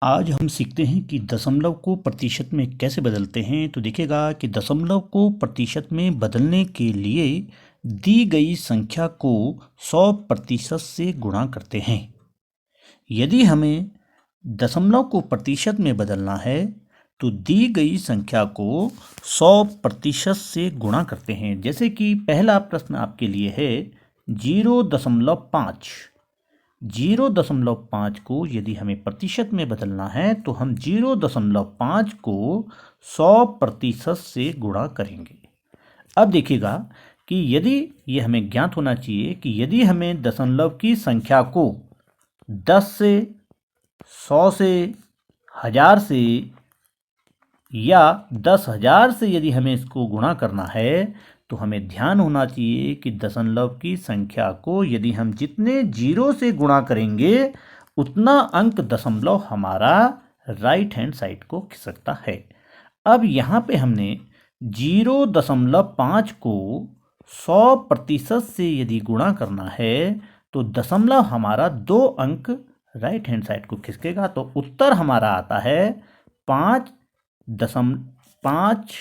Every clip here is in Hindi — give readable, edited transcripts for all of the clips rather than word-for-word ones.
आज हम सीखते हैं कि दशमलव को प्रतिशत में कैसे बदलते हैं। तो देखिएगा कि दशमलव को प्रतिशत में बदलने के लिए दी गई संख्या को 100% से गुणा करते हैं। यदि हमें दशमलव को प्रतिशत में बदलना है तो दी गई संख्या को 100% से गुणा करते हैं। जैसे कि पहला प्रश्न आपके लिए है 0.5। 0.5 को यदि हमें प्रतिशत में बदलना है तो हम 0.5 को 100% से गुणा करेंगे। अब देखिएगा कि यदि ये हमें ज्ञात होना चाहिए कि यदि हमें दशमलव की संख्या को 10 से, 100 से, 1000 से या 10,000 से यदि हमें इसको गुणा करना है तो हमें ध्यान होना चाहिए कि दशमलव की संख्या को यदि हम जितने जीरो से गुणा करेंगे उतना अंक दशमलव हमारा राइट हैंड साइड को खिसकता है। अब यहाँ पे हमने 0.5 को 100% से यदि गुणा करना है तो दशमलव हमारा 2 अंक राइट हैंड साइड को खिसकेगा। तो उत्तर हमारा आता है 5.5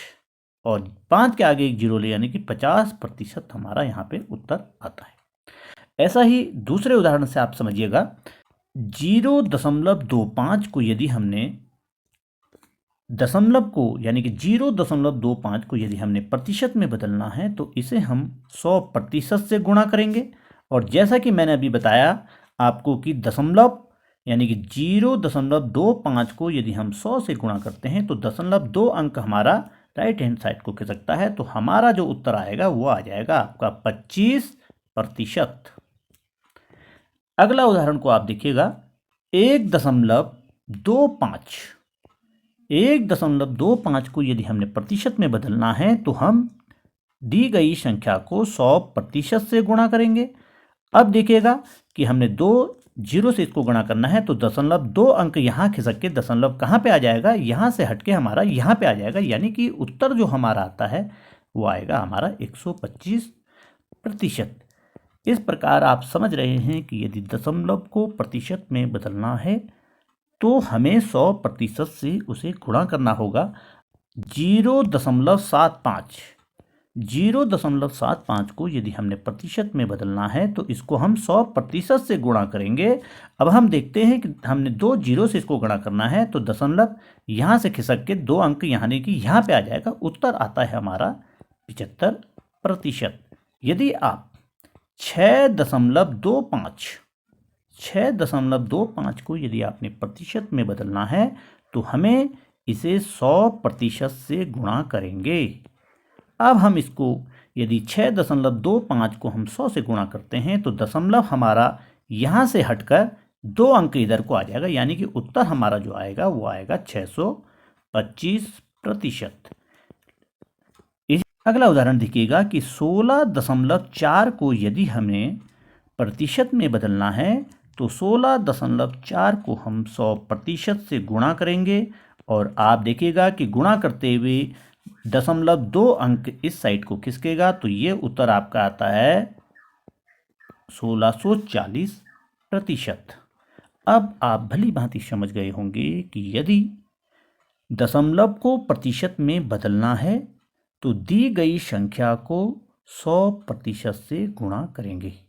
और 5 के आगे एक जीरो ले यानी कि 50% हमारा यहाँ पे उत्तर आता है। ऐसा ही दूसरे उदाहरण से आप समझिएगा 0.25 को यदि हमने दशमलव को यानी कि 0.25 को यदि हमने प्रतिशत में बदलना है तो इसे हम 100% से गुणा करेंगे। और जैसा कि मैंने अभी बताया आपको कि दशमलव यानी कि 0.25 को यदि हम 100 से गुणा करते हैं तो दशमलव 2 अंक हमारा राइट हैंड साइड को खिसकता है। तो हमारा जो उत्तर आएगा वो आ जाएगा आपका 25%। अगला उदाहरण को आप देखिएगा 1.25। 1.25 को यदि हमने प्रतिशत में बदलना है तो हम दी गई संख्या को 100% से गुणा करेंगे। अब देखिएगा कि हमने 2 जीरो से इसको गुणा करना है तो दशमलव 2 अंक यहाँ खिसक के दशमलव कहाँ पे आ जाएगा, यहाँ से हटके हमारा यहाँ पे आ जाएगा। यानी कि उत्तर जो हमारा आता है वो आएगा हमारा 125%। इस प्रकार आप समझ रहे हैं कि यदि दशमलव को प्रतिशत में बदलना है तो हमें 100% से उसे गुणा करना होगा। 0.75 0.75 को यदि हमने प्रतिशत में बदलना है तो इसको हम 100% से गुणा करेंगे। अब हम देखते हैं कि हमने 2 जीरो से इसको गुणा करना है तो दशमलव यहाँ से खिसक के 2 अंक यानी कि यहाँ पे आ जाएगा। उत्तर आता है हमारा 75%। यदि आप 6.25 को यदि आपने प्रतिशत में बदलना है तो हमें इसे 100% से गुणा करेंगे। अब हम इसको यदि 6.25 को हम 100 से गुणा करते हैं तो दशमलव हमारा यहाँ से हटकर 2 अंक इधर को आ जाएगा। यानी कि उत्तर हमारा जो आएगा वो आएगा 625%। अगला उदाहरण देखिएगा कि 16.4 को यदि हमें प्रतिशत में बदलना है तो 16.4 को हम 100% से गुणा करेंगे। और आप देखिएगा कि गुणा करते हुए दशमलव 2 अंक इस साइड को खिसकेगा तो ये उत्तर आपका आता है 1640%। अब आप भली भांति समझ गए होंगे कि यदि दशमलव को प्रतिशत में बदलना है तो दी गई संख्या को 100% से गुणा करेंगे।